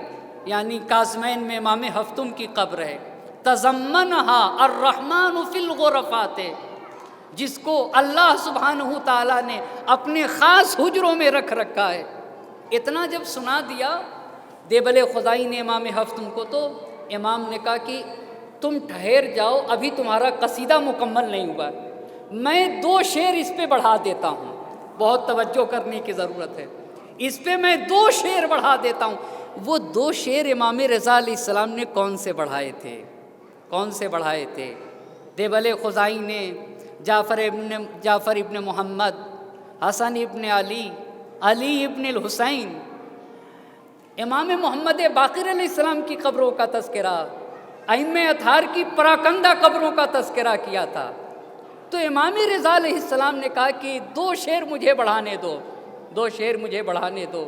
یعنی کاظمین میں امام ہفتم کی قبر ہے۔ تضمنہا الرحمن فی الغرفات، جس کو اللہ سبحانہ تعالیٰ نے اپنے خاص حجروں میں رکھ رکھا ہے۔ اتنا جب سنا دیا دیبل خدائی نے امام ہفتم کو تو امام نے کہا کہ تم ٹھہر جاؤ، ابھی تمہارا قصیدہ مکمل نہیں ہوا، میں 2 شعر اس پہ بڑھا دیتا ہوں، بہت توجہ کرنے کی ضرورت ہے، اس پہ میں 2 شعر بڑھا دیتا ہوں۔ وہ 2 شعر امام رضا علیہ السلام نے کون سے بڑھائے تھے؟ کون سے بڑھائے تھے؟ دیبل خزائی نے جعفر ابن محمد، حسن ابن علی، علی ابن الحسین، امام محمد باقر علیہ السلام کی قبروں کا تذکرہ، ائمہ اطہار کی پراکندہ قبروں کا تذکرہ کیا تھا۔ تو امام رضا علیہ السلام نے کہا کہ 2 شعر مجھے بڑھانے دو، 2 شعر مجھے بڑھانے دو۔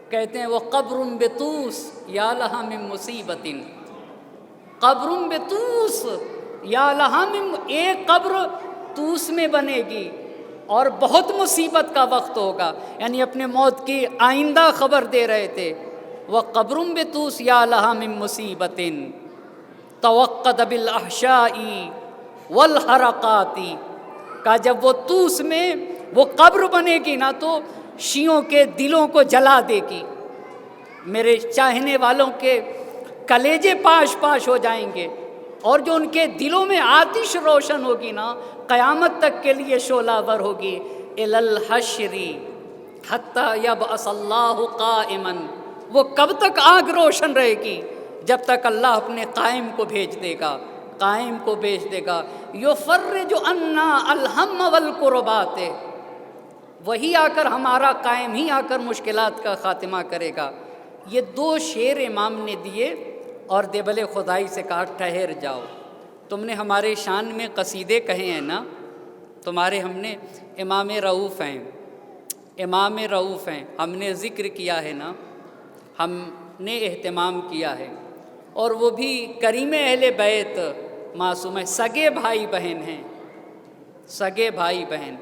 کہتے ہیں وہ قبر بطوس یا لہا من مصیبت، قبر بطوس یا لہا من، ایک قبر طوس میں بنے گی اور بہت مصیبت کا وقت ہوگا، یعنی اپنے موت کی آئندہ خبر دے رہے تھے۔ وہ قبر بطوس یا لہا من مصیبت توقد بالاحشاء والحرقات، کا جب وہ طوس میں وہ قبر بنے گی نا تو شیعوں کے دلوں کو جلا دے گی، میرے چاہنے والوں کے کلیجے پاش پاش ہو جائیں گے، اور جو ان کے دلوں میں آتش روشن ہوگی نا قیامت تک کے لیے شعلہ ور ہوگی۔ الی الحشر حتی یبعث اللہ قائما، وہ کب تک آگ روشن رہے گی؟ جب تک اللہ اپنے قائم کو بھیج دے گا، قائم کو بھیج دے گا۔ یفرج عنا الہم والکربات، وہی آ کر ہمارا قائم ہی آ کر مشکلات کا خاتمہ کرے گا۔ یہ 2 شعر امام نے دیے اور دیبل خدائی سے کہا ٹھہر جاؤ، تم نے ہمارے شان میں قصیدے کہے ہیں نا، تمہارے ہم نے امام رؤوف ہیں، امام رؤوف ہیں، ہم نے ذکر کیا ہے نا، ہم نے اہتمام کیا ہے، اور وہ بھی کریم اہل بیت معصوم ہے، سگے بھائی بہن ہیں، سگے بھائی بہن۔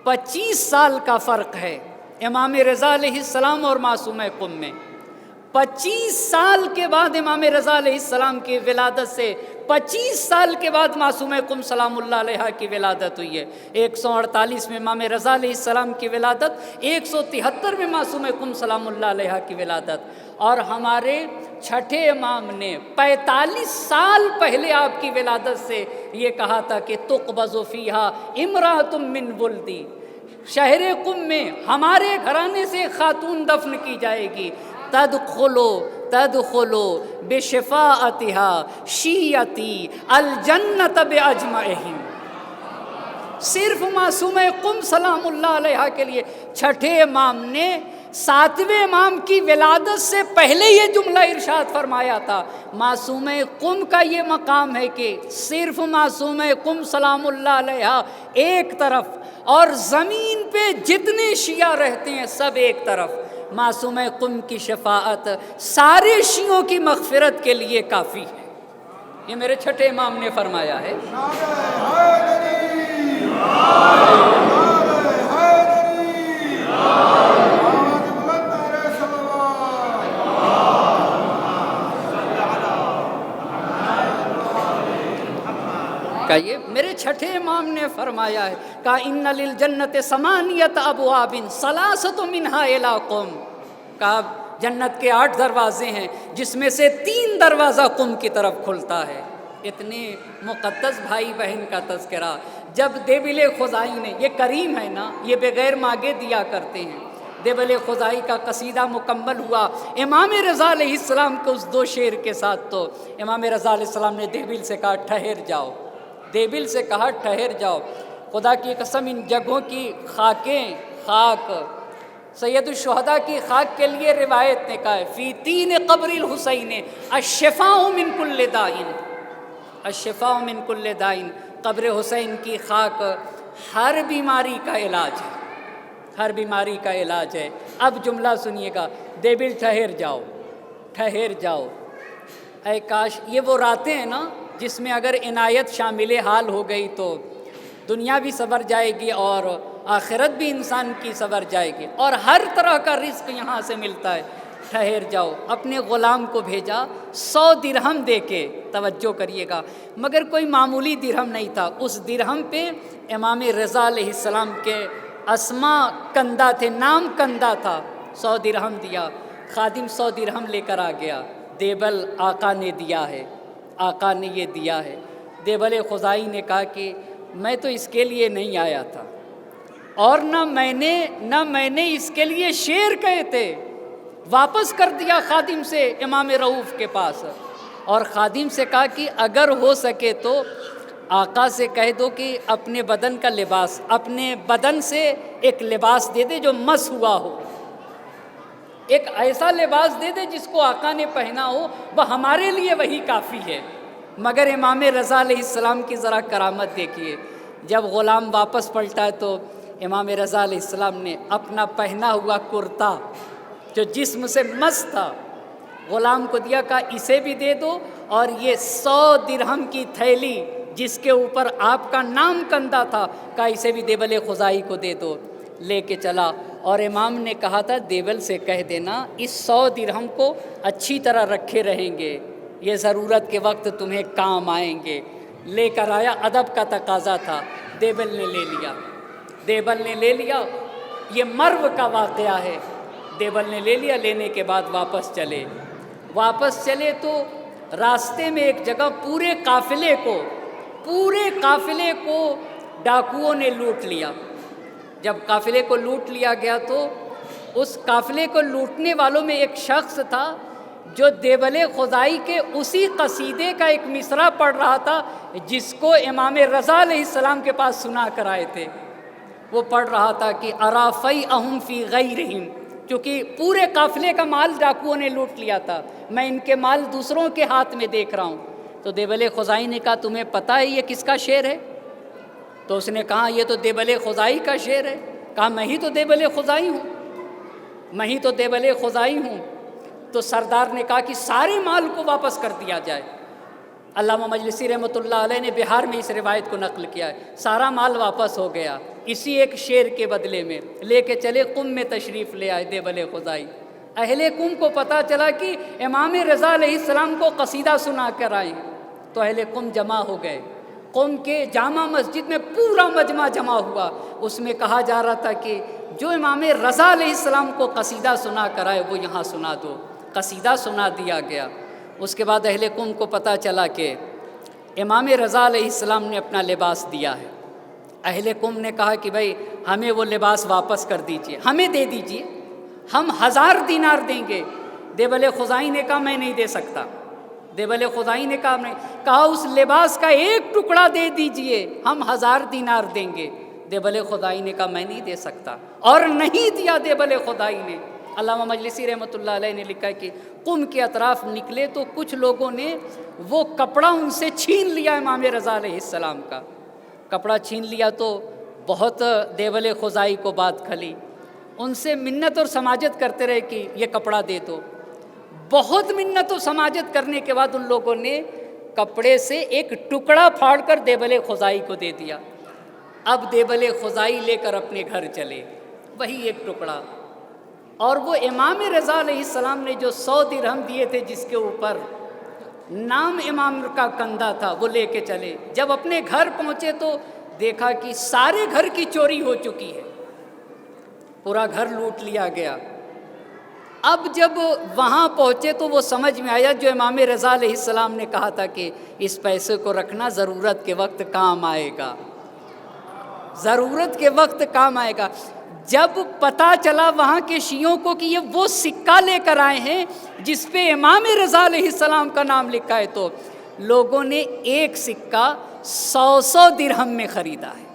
25 سال کا فرق ہے امام رضا علیہ السلام اور معصوم قم میں۔ 25 سال کے بعد امام رضا علیہ السلام کی ولادت سے 25 سال کے بعد معصوم قم سلام اللہ علیہ کی ولادت ہوئی ہے۔ 148 میں امام رضا علیہ السلام کی ولادت، 173 میں معصوم قم سلام اللہ علیہ کی ولادت، اور ہمارے چھٹے امام نے 45 سال پہلے آپ کی ولادت سے یہ کہا تھا کہ تقبض فیہا امرأۃ من ولدی، شہر قم میں ہمارے گھرانے سے خاتون دفن کی جائے گی، تدخلو بشفاعتها شیعتی الجنت باجمعہم۔ صرف معصوم قم سلام اللہ علیہ کے لیے چھٹے امام نے 7ویں امام کی ولادت سے پہلے یہ جملہ ارشاد فرمایا تھا۔ معصوم قم کا یہ مقام ہے کہ صرف معصوم قم سلام اللہ علیہ ایک طرف، اور زمین پہ جتنے شیعہ رہتے ہیں سب ایک طرف۔ معصوم قم کی شفاعت سارے شیعوں کی مغفرت کے لیے کافی ہے، یہ میرے چھٹے امام نے فرمایا ہے۔ حیدری میرے چھٹے امام نے فرمایا ہے، کہا ان للجنت ثمانیۃ ابواب ثلاثۃ منہا الی قم، کہا جنت کے 8 دروازے ہیں جس میں سے 3 دروازہ قم کی طرف کھلتا ہے۔ اتنے مقدس بھائی بہن کا تذکرہ جب دیبل خزائی نے، یہ کریم ہے نا، یہ بغیر مانگے دیا کرتے ہیں، دیبل خزائی کا قصیدہ مکمل ہوا امام رضا علیہ السلام کے اس 2 شعر کے ساتھ، تو امام رضا علیہ السلام نے دیبل سے کہا ٹھہر جاؤ، دیبل سے کہا ٹھہر جاؤ، خدا کی قسم ان جگہوں کی خاکیں، خاک سید الشہداء کی خاک کے لیے روایت نے کہا ہے فی تین قبر الحسین الشفاء من کل دائن، الشفاء من کل دائن، قبر حسین کی خاک ہر بیماری کا علاج ہے، ہر بیماری کا علاج ہے۔ اب جملہ سنیے گا، دیبل ٹھہر جاؤ، ٹھہر جاؤ، اے کاش یہ وہ راتیں ہیں نا جس میں اگر عنایت شامل حال ہو گئی تو دنیا بھی سنور جائے گی اور آخرت بھی انسان کی سنور جائے گی، اور ہر طرح کا رزق یہاں سے ملتا ہے۔ ٹھہر جاؤ، اپنے غلام کو بھیجا 100 درہم دے کے، توجہ کریے گا، مگر کوئی معمولی درہم نہیں تھا، اس درہم پہ امام رضا علیہ السلام کے اسماء کندہ تھے، نام کندہ تھا، 100 درہم دیا، خادم 100 درہم لے کر آ گیا، دیبل آقا نے دیا ہے، آقا نے یہ دیا ہے۔ دیبل خزائی نے کہا کہ میں تو اس کے لیے نہیں آیا تھا، اور نہ میں نے اس کے لیے شعر کہے تھے، واپس کر دیا خادم سے امام رؤوف کے پاس، اور خادم سے کہا کہ اگر ہو سکے تو آقا سے کہہ دو کہ اپنے بدن کا لباس، اپنے بدن سے ایک لباس دے دے جو مس ہوا ہو، ایک ایسا لباس دے دے جس کو آقا نے پہنا ہو، وہ ہمارے لیے وہی کافی ہے۔ مگر امام رضا علیہ السلام کی ذرا کرامت دیکھیے، جب غلام واپس پلٹا ہے تو امام رضا علیہ السلام نے اپنا پہنا ہوا کرتا جو جسم سے مس تھا غلام کو دیا، کہا اسے بھی دے دو، اور یہ 100 درہم کی تھیلی جس کے اوپر آپ کا نام کندہ تھا، کہا اسے بھی دیبل خزائی کو دے دو۔ لے کے چلا، اور امام نے کہا تھا دیبل سے کہہ دینا اس 100 درہم کو اچھی طرح رکھے رہیں گے، یہ ضرورت کے وقت تمہیں کام آئیں گے۔ لے کر آیا، ادب کا تقاضا تھا، دیبل نے لے لیا، دیبل نے لے لیا، یہ مرو کا واقعہ ہے، دیبل نے لے لیا، لینے کے بعد واپس چلے تو راستے میں ایک جگہ پورے قافلے کو ڈاکوؤں نے لوٹ لیا۔ جب قافلے کو لوٹ لیا گیا تو اس قافلے کو لوٹنے والوں میں ایک شخص تھا جو دیبل خزائی کے اسی قصیدے کا ایک مصرع پڑھ رہا تھا جس کو امام رضا علیہ السلام کے پاس سنا کر آئے تھے۔ وہ پڑھ رہا تھا کہ ارافی اہم فی غیرہم، کیونکہ پورے قافلے کا مال ڈاکوؤں نے لوٹ لیا تھا، میں ان کے مال دوسروں کے ہاتھ میں دیکھ رہا ہوں۔ تو دیبل خزائی نے کہا تمہیں پتہ ہے یہ کس کا شعر ہے؟ تو اس نے کہا یہ تو دیبل خزائی کا شعر ہے۔ کہا میں ہی تو دیبل خزائی ہوں۔ تو سردار نے کہا کہ سارے مال کو واپس کر دیا جائے۔ علامہ مجلسی رحمۃ اللہ علیہ نے بہار میں اس روایت کو نقل کیا ہے، سارا مال واپس ہو گیا اسی ایک شعر کے بدلے میں۔ لے کے چلے قم میں تشریف لے آئے دیبل خزائی۔ اہل قم کو پتہ چلا کہ امام رضا علیہ السلام کو قصیدہ سنا کر آئے ہیں، تو اہل قم جمع ہو گئے۔ قم کے جامع مسجد میں پورا مجمع جمع ہوا، اس میں کہا جا رہا تھا کہ جو امام رضا علیہ السلام کو قصیدہ سنا کر آئے وہ یہاں سنا دو۔ قصیدہ سنا دیا گیا۔ اس کے بعد اہل قم کو پتہ چلا کہ امام رضا علیہ السلام نے اپنا لباس دیا ہے۔ اہل قم نے کہا کہ بھائی ہمیں وہ لباس واپس کر دیجئے، ہمیں دے دیجئے، ہم 1000 دینار دیں گے۔ دیبل خزائی نے کہا میں نہیں دے سکتا، دیبل خزائی نے کہا اس لباس کا ایک ٹکڑا دے دیجئے، ہم 1000 دینار دیں گے۔ دیبل خزائی نے کہا میں نہیں دے سکتا، اور نہیں دیا دیبل خزائی نے۔ علامہ مجلسی رحمۃ اللہ علیہ نے لکھا کہ قم کے اطراف نکلے تو کچھ لوگوں نے وہ کپڑا ان سے چھین لیا، امام رضا علیہ السلام کا کپڑا چھین لیا، تو بہت دیبل خزائی کو بات کھلی، ان سے منت اور سماجت کرتے رہے کہ یہ کپڑا دے دو۔ بہت منت و سماجت کرنے کے بعد ان لوگوں نے کپڑے سے ایک ٹکڑا پھاڑ کر دیبل خزائی کو دے دیا۔ اب دیبل خزائی لے کر اپنے گھر چلے، وہی ایک ٹکڑا، اور وہ امام رضا علیہ السلام نے جو 100 درہم دیے تھے جس کے اوپر نام امام کا کندھا تھا، وہ لے کے چلے۔ جب اپنے گھر پہنچے تو دیکھا کہ سارے گھر کی چوری ہو چکی ہے، پورا گھر لوٹ لیا گیا۔ اب جب وہاں پہنچے تو وہ سمجھ میں آیا جو امام رضا علیہ السلام نے کہا تھا کہ اس پیسے کو رکھنا، ضرورت کے وقت کام آئے گا، ضرورت کے وقت کام آئے گا۔ جب پتہ چلا وہاں کے شیعوں کو کہ یہ وہ سکہ لے کر آئے ہیں جس پہ امام رضا علیہ السلام کا نام لکھا ہے، تو لوگوں نے ایک سکہ 100 درہم میں خریدا ہے۔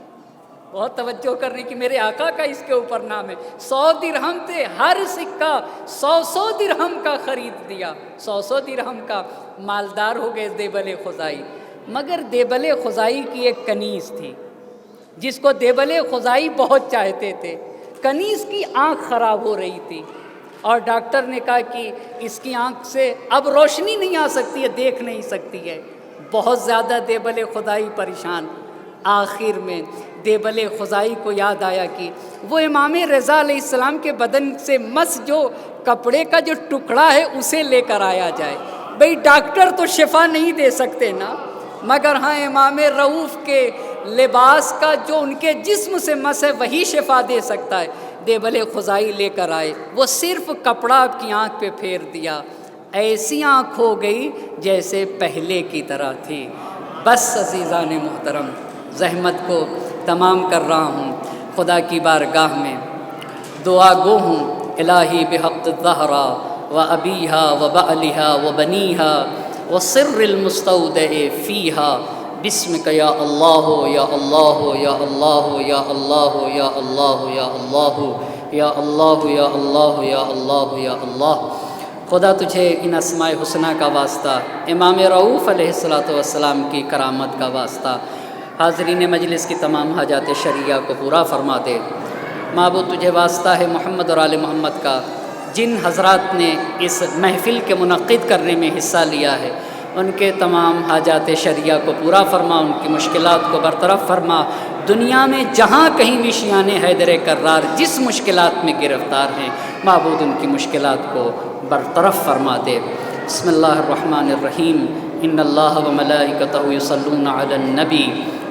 بہت توجہ کرنے کی، میرے آقا کا اس کے اوپر نام ہے۔ 100 درہم تھے، ہر سکہ 100 درہم کا خرید دیا، 100 درہم کا مالدار ہو گئے دیبل خزائی۔ مگر دیبل خزائی کی ایک کنیز تھی جس کو دیبل خزائی بہت چاہتے تھے۔ کنیز کی آنکھ خراب ہو رہی تھی اور ڈاکٹر نے کہا کہ اس کی آنکھ سے اب روشنی نہیں آ سکتی ہے، دیکھ نہیں سکتی ہے۔ بہت زیادہ دیبل خزائی پریشان۔ آخر میں دیبل خزائی کو یاد آیا کہ وہ امام رضا علیہ السلام کے بدن سے مس جو کپڑے کا جو ٹکڑا ہے اسے لے کر آیا جائے۔ بھئی ڈاکٹر تو شفا نہیں دے سکتے نا، مگر ہاں امام رؤوف کے لباس کا جو ان کے جسم سے مس ہے وہی شفا دے سکتا ہے۔ دیبل خزائی لے کر آئے، وہ صرف کپڑا آپ کی آنکھ پہ پھیر دیا، ایسی آنکھ ہو گئی جیسے پہلے کی طرح تھی۔ بس عزیزان محترم، زحمت کو تمام کر رہا ہوں، خدا کی بارگاہ میں دعا گو ہوں۔ الہی بحق الزہرا و ابیہا و بعلہا و بنیہا و سر المستودع فیہا، بسمک یا اللہ یا اللہ یا اللہ یا اللہ یا اللہ یا اللہ یا اللہ یا اللہ یا اللہ یا اللہ۔ خدا تجھے ان اسماء حسنہ کا واسطہ، امام رؤوف علیہ السلام کی کرامت کا واسطہ، حاضرین مجلس کی تمام حاجات شرعیہ کو پورا فرما دے۔ معبود تجھے واسطہ ہے محمد اور آل محمد کا، جن حضرات نے اس محفل کے منعقد کرنے میں حصہ لیا ہے، ان کے تمام حاجات شرعیہ کو پورا فرما، ان کی مشکلات کو برطرف فرما۔ دنیا میں جہاں کہیں بھی شیعان حیدر کرار جس مشکلات میں گرفتار ہیں، معبود ان کی مشکلات کو برطرف فرما دے۔ بسم اللہ الرحمن الرحیم۔ ان اللہ و ملائکتہ یصلون علی النبی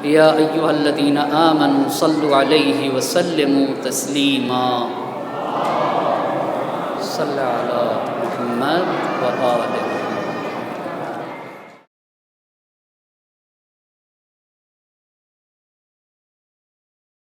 یا ایہا الذین آمنوا صلوا علیہ وسلموا تسلیما۔ صلی علی محمد و آلہ